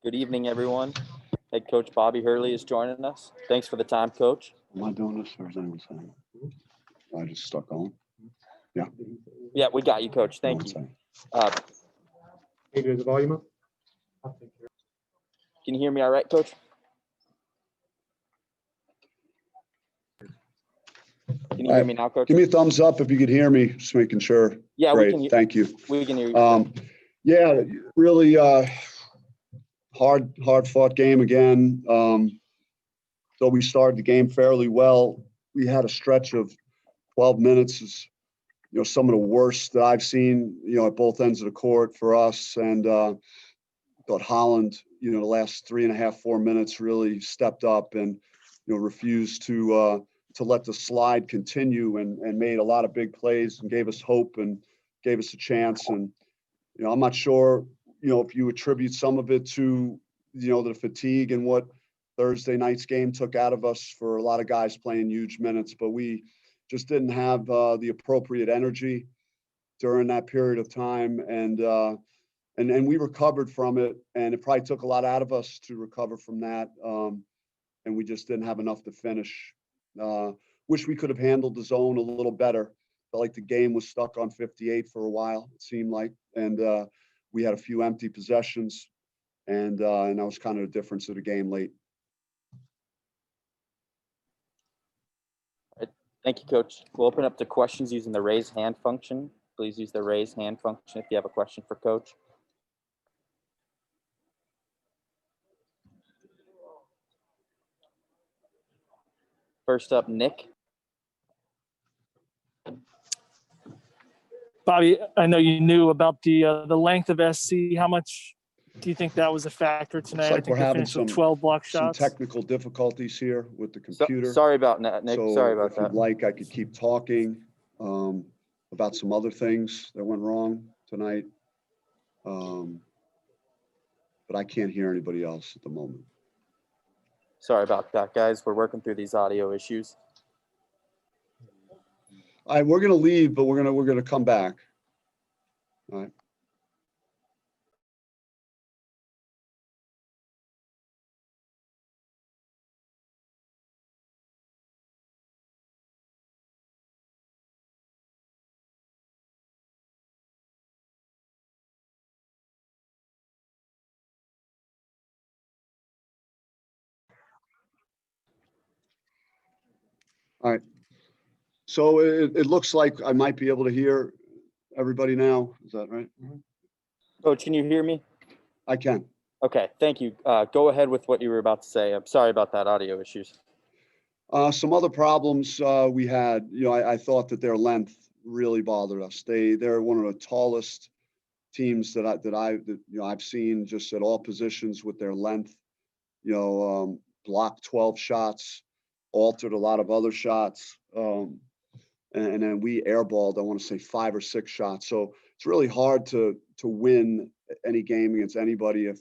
Good evening, everyone. Head coach Bobby Hurley is joining us. Thanks for the time, coach. Am I doing this or is anyone saying? I just stuck on. Yeah, we got you, coach. Thank you. Hey, is the volume up? Can you hear me all right, coach? Can you hear me now, coach? Give me a thumbs up if you could hear me, just making sure. Yeah, Great, we can. thank you. We can hear you. Yeah, really hard fought game again. Though we started the game fairly well, we had a stretch of 12 minutes is, some of the worst that I've seen, at both ends of the court for us. And thought Holland, the last 3.5, 4 minutes really stepped up and, refused to let the slide continue and made a lot of big plays and gave us hope and gave us a chance. And, I'm not sure, if you attribute some of it to, the fatigue and what Thursday night's game took out of us for a lot of guys playing huge minutes, but we just didn't have the appropriate energy during that period of time. And we recovered from it, and it probably took a lot out of us to recover from that. And we just didn't have enough to finish. Wish we could have handled the zone a little better. Felt like the game was stuck on 58 for a while, it seemed like. And we had a few empty possessions, and that was kind of the difference of the game late. Thank you, coach. We'll open up to questions using the raise hand function. Please use the raise hand function if you have a question for coach. First up, Nick. Bobby, I know you knew about the length of SC. How much do you think that was a factor tonight? Like I think we're having with 12 block some shots. technical difficulties here with the computer. Sorry about that, Nick. So sorry about if that. you'd like, I could keep talking about some other things that went wrong tonight. But I can't hear anybody else at the moment. Sorry about that, guys. We're working through these audio issues. All right, we're gonna leave, but we're gonna come back. All right. All right. So it looks like I might be able to hear everybody now. Is that right? Coach, can you hear me? I can. Okay, thank you. Go ahead with what you were about to say. I'm sorry about that audio issues. Some other problems we had, I thought that their length really bothered us. They're one of the tallest teams that I've seen just at all positions with their length. Blocked 12 shots, altered a lot of other shots, and then we airballed, I want to say 5 or 6 shots. So it's really hard to win any game against anybody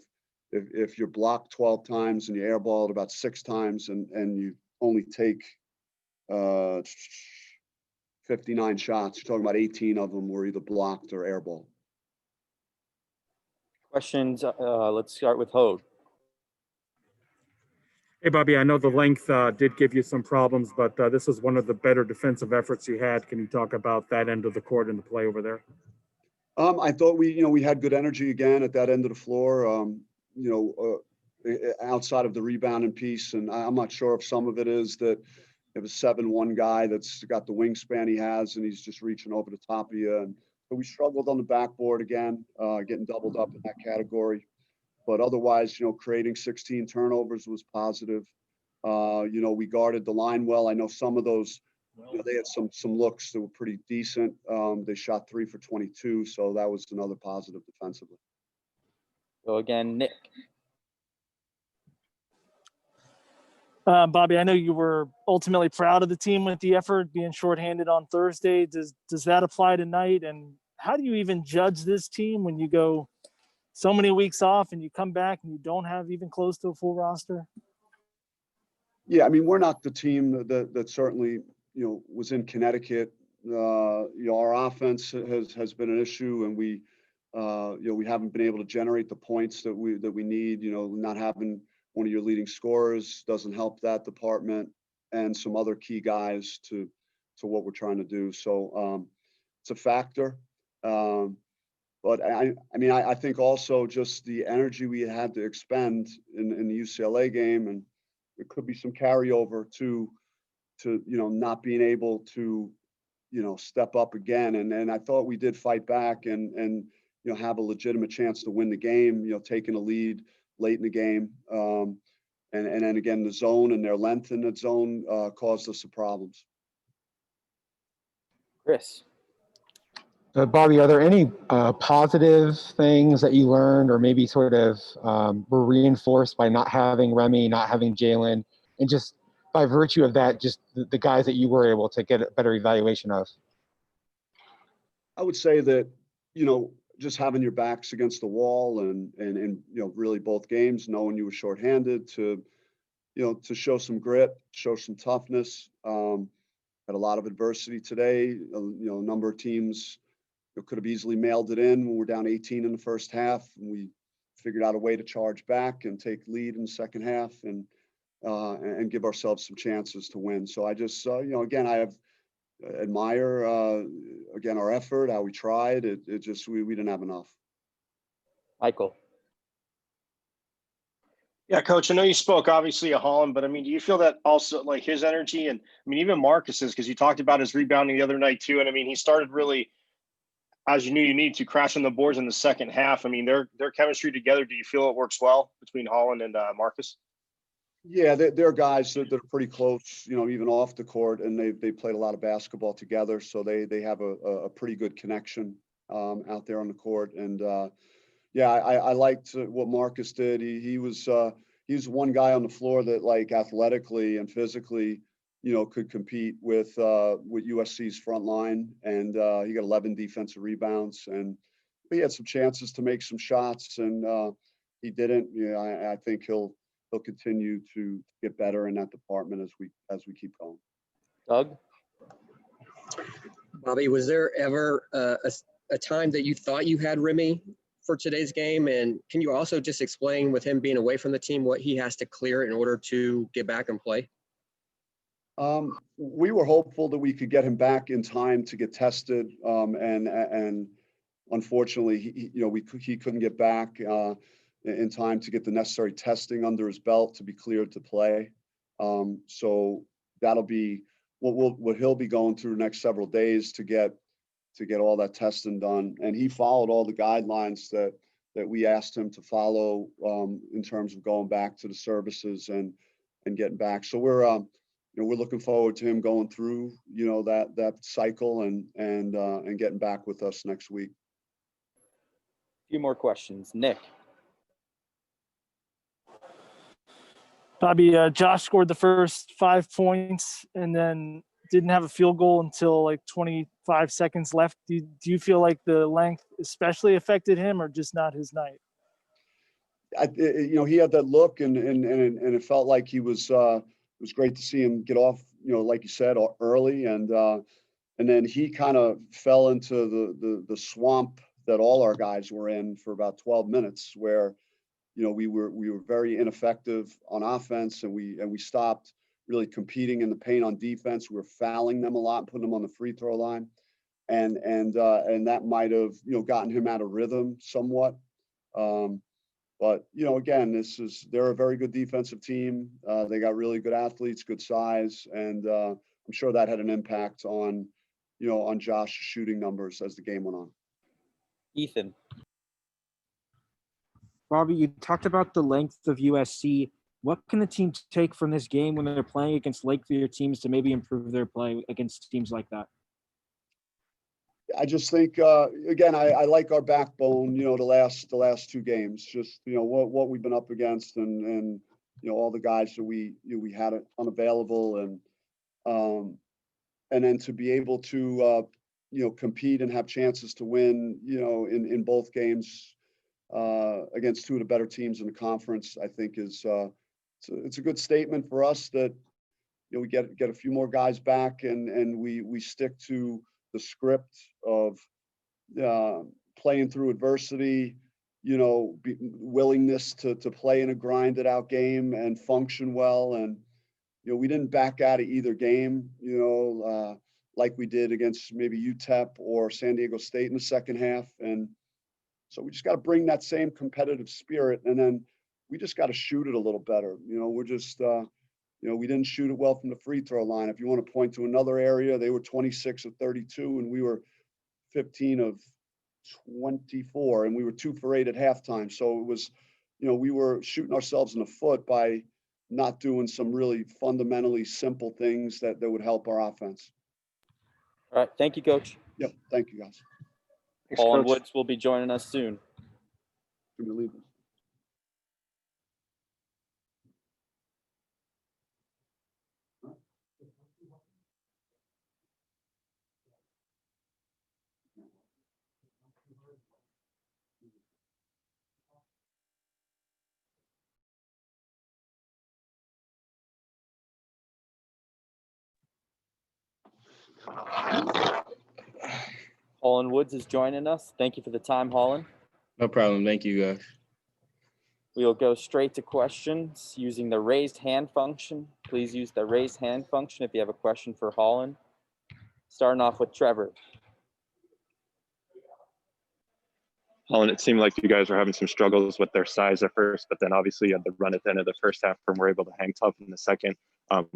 if you're blocked 12 times and you airballed about 6 times and you only take 59 shots. You're talking about 18 of them were either blocked or airballed. Questions? Let's start with Hode. Hey, Bobby, I know the length did give you some problems, but this was one of the better defensive efforts you had. Can you talk about that end of the court and the play over there? I thought we had good energy again at that end of the floor, outside of the rebounding piece. And I'm not sure if some of it is that you have a 7'1" guy that's got the wingspan he has, and he's just reaching over the top of you. But we struggled on the backboard again, getting doubled up in that category. But otherwise, creating 16 turnovers was positive. We guarded the line well. I know some of those, they had some looks that were pretty decent. They shot 3 for 22, so that was another positive defensively. So again, Nick. Bobby, I know you were ultimately proud of the team with the effort being shorthanded on Thursday. Does that apply tonight? And how do you even judge this team when you go so many weeks off and you come back and you don't have even close to a full roster? Yeah, I mean, we're not the team that certainly, was in Connecticut. Our offense has been an issue, and we we haven't been able to generate the points that we need. Not having one of your leading scorers doesn't help that department, and some other key guys to what we're trying to do. So it's a factor. But I think also just the energy we had to expend in the UCLA game, and there could be some carryover to not being able to step up again. And I thought we did fight back and have a legitimate chance to win the game. Taking a lead late in the game, and then again the zone and their length in that zone caused us some problems. Chris. Bobby, are there any positive things that you learned or maybe sort of were reinforced by not having Remy, not having Jalen, and just by virtue of that, just the guys that you were able to get a better evaluation of? I would say that, just having your backs against the wall and really both games, knowing you were shorthanded to show some grit, show some toughness. Had a lot of adversity today. A number of teams could have easily mailed it in when we're down 18 in the first half. And we figured out a way to charge back and take lead in the second half and give ourselves some chances to win. So I just, again, I admire, again, our effort, how we tried. It just, we didn't have enough. Michael. Yeah, Coach, I know you spoke obviously of Holland, but do you feel that also like his energy and even Marcus's, because you talked about his rebounding the other night too. And he started really, as you knew you needed to, crash on the boards in the second half. Their chemistry together, do you feel it works well between Holland and Marcus? Yeah, they're guys that are pretty close, even off the court, and they played a lot of basketball together. So they have a pretty good connection out there on the court. And I liked what Marcus did. He was one guy on the floor that, like, athletically and physically, could compete with USC's front line. And he got 11 defensive rebounds, and he had some chances to make some shots, and he didn't. I think he'll continue to get better in that department as we keep going. Doug. Bobby, was there ever a time that you thought you had Remy for today's game? And can you also just explain, with him being away from the team, what he has to clear in order to get back and play? We were hopeful that we could get him back in time to get tested, and unfortunately, he couldn't get back in time to get the necessary testing under his belt to be cleared to play. So that'll be what he'll be going through the next several days to get all that testing done. And he followed all the guidelines that we asked him to follow in terms of going back to the services and getting back. So we're looking forward to him going through that cycle and getting back with us next week. A few more questions. Nick. Bobby, Josh scored the first 5 points and then didn't have a field goal until like 25 seconds left. Do you feel like the length especially affected him, or just not his night? He had that look, and it felt like he was. It was great to see him get off, like you said, early, and then he kind of fell into the swamp that all our guys were in for about 12 minutes, where we were very ineffective on offense, and we stopped really competing in the paint on defense. We were fouling them a lot, putting them on the free throw line, and that might have gotten him out of rhythm somewhat. But again, they're a very good defensive team. They got really good athletes, good size, and I'm sure that had an impact on Josh's shooting numbers as the game went on. Ethan. Bobby, you talked about the length of USC. What can the team take from this game when they're playing against lengthier teams to maybe improve their play against teams like that? I just think, again, I like our backbone, the last 2 games, just, what we've been up against and all the guys that we had unavailable, and then to be able to, compete and have chances to win, in both games against 2 of the better teams in the conference, I think it's a good statement for us that, we get a few more guys back and we stick to the script of playing through adversity, willingness to play in a grinded out game and function well. And, we didn't back out of either game, like we did against maybe UTEP or San Diego State in the second half. And so we just got to bring that same competitive spirit. And then we just got to shoot it a little better. We're just, we didn't shoot it well from the free throw line. If you want to point to another area, they were 26 of 32 and we were 15 of 24 and we were 2 for 8 at halftime. So it was, we were shooting ourselves in the foot by not doing some really fundamentally simple things that would help our offense. All right. Thank you, Coach. Yep. Thank you, guys. Thanks, Holland Coach. Woods will be joining us soon. Give me a leave. Holland Woods is joining us. Thank you for the time, Holland. No problem. Thank you, guys. We will go straight to questions using the raised hand function. Please use the raised hand function if you have a question for Holland. Starting off with Trevor. Holland, it seemed like you guys were having some struggles with their size at first, but then obviously you had the run at the end of the first half and were able to hang tough in the second.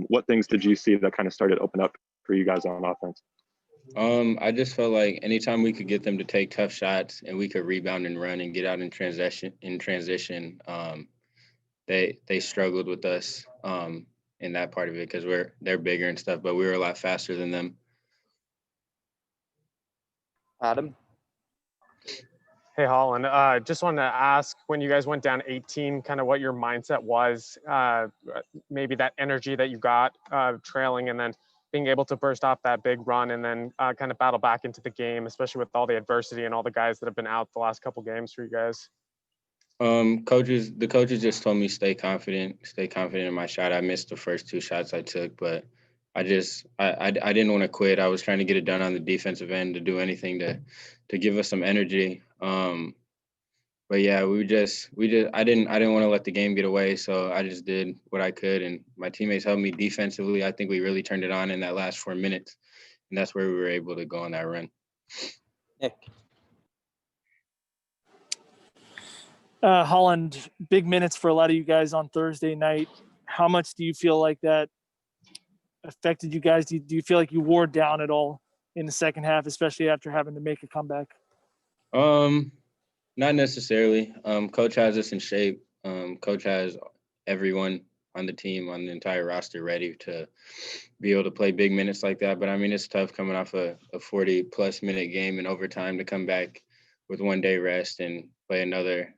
What things did you see that kind of started to open up for you guys on offense? I just felt like anytime we could get them to take tough shots and we could rebound and run and get out in transition, they struggled with us in that part of it because they're bigger and stuff, but we were a lot faster than them. Adam. Hey, Holland, just wanted to ask, when you guys went down 18, kind of what your mindset was, maybe that energy that you got trailing and then being able to burst off that big run and then kind of battle back into the game, especially with all the adversity and all the guys that have been out the last couple games for you guys. The coaches just told me stay confident in my shot. I missed the first 2 shots I took, but I didn't want to quit. I was trying to get it done on the defensive end to do anything to give us some energy. But yeah, I didn't want to let the game get away, so I just did what I could, and my teammates helped me defensively. I think we really turned it on in that last 4 minutes, and that's where we were able to go on that run. Nick. Holland, big minutes for a lot of you guys on Thursday night. How much do you feel like that affected you guys? Do you feel like you wore down at all in the second half, especially after having to make a comeback? Not necessarily. Coach has us in shape. Coach has everyone on the team, on the entire roster ready to be able to play big minutes like that. But I mean, it's tough coming off a 40-plus minute game in overtime to come back with 1 day rest and play another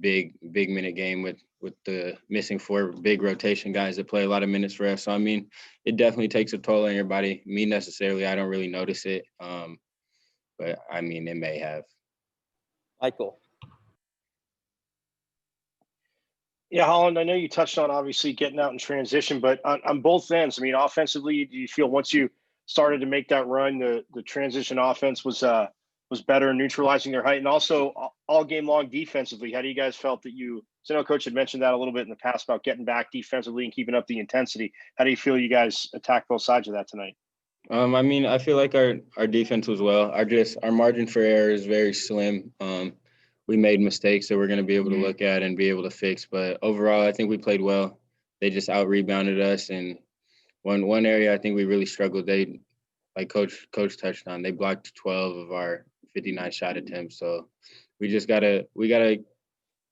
big minute game with the missing 4 big rotation guys that play a lot of minutes for us. So, I mean, it definitely takes a toll on your body. Me necessarily, I don't really notice it. But I mean, it may have. Michael. Yeah, Holland, I know you touched on obviously getting out in transition, but on both ends, I mean, offensively, do you feel once you started to make that run, the transition offense was better, neutralizing their height, and also all game long defensively? How do you guys felt that so I know Coach had mentioned that a little bit in the past about getting back defensively and keeping up the intensity. How do you feel you guys attacked both sides of that tonight? I mean, I feel like our defense was well. Our margin for error is very slim. We made mistakes that we're going to be able to look at and be able to fix. But overall, I think we played well. They just out-rebounded us. And one area I think we really struggled, like Coach touched on, they blocked 12 of our 59 shot attempts. So we gotta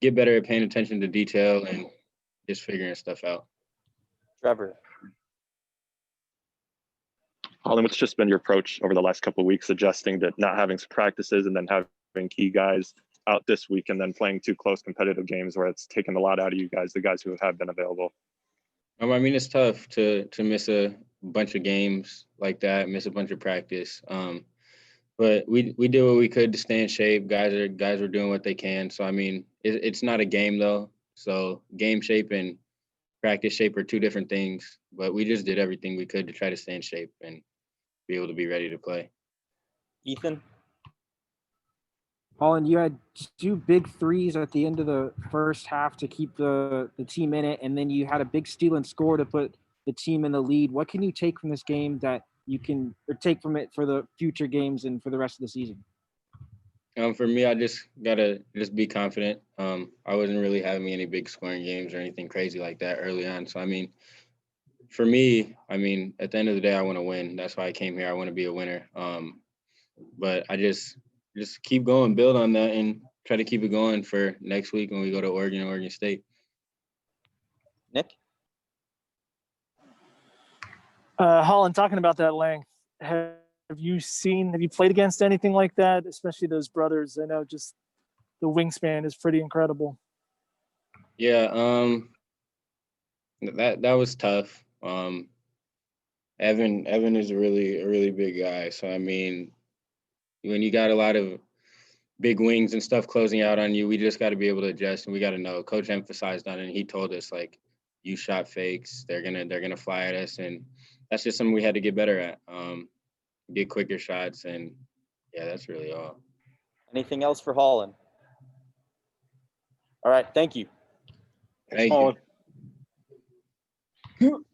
get better at paying attention to detail and just figuring stuff out. Trevor. Holland, what's just been your approach over the last couple of weeks, adjusting to not having some practices and then having key guys out this week and then playing 2 close competitive games where it's taken a lot out of you guys, the guys who have been available? I mean, it's tough to miss a bunch of games like that, miss a bunch of practice. But we did what we could to stay in shape. Guys are doing what they can. So I mean, it's not a game though. So game shape and practice shape are 2 different things. But we just did everything we could to try to stay in shape and be able to be ready to play. Ethan. Holland, you had two big threes at the end of the first half to keep the team in it, and then you had a big steal and score to put the team in the lead. What can you take from this game that you can or take from it for the future games and for the rest of the season? For me, I just gotta just be confident. I wasn't really having any big scoring games or anything crazy like that early on. So I mean, for me, I mean, at the end of the day, I want to win. That's why I came here. I want to be a winner. But I just keep going, build on that, and try to keep it going for next week when we go to Oregon State. Nick? Holland, talking about that length, have you played against anything like that, especially those brothers? I know just the wingspan is pretty incredible. Yeah, that was tough. Evan is a really big guy. So I mean, when you got a lot of big wings and stuff closing out on you, we just got to be able to adjust, and we got to know. Coach emphasized on it, and he told us, like, you shot fakes, they're gonna fly at us, and that's just something we had to get better at. Get quicker shots, and yeah, that's really all. Anything else for Holland? All right, thank you. Thank you.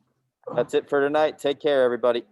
That's it for tonight. Take care, everybody.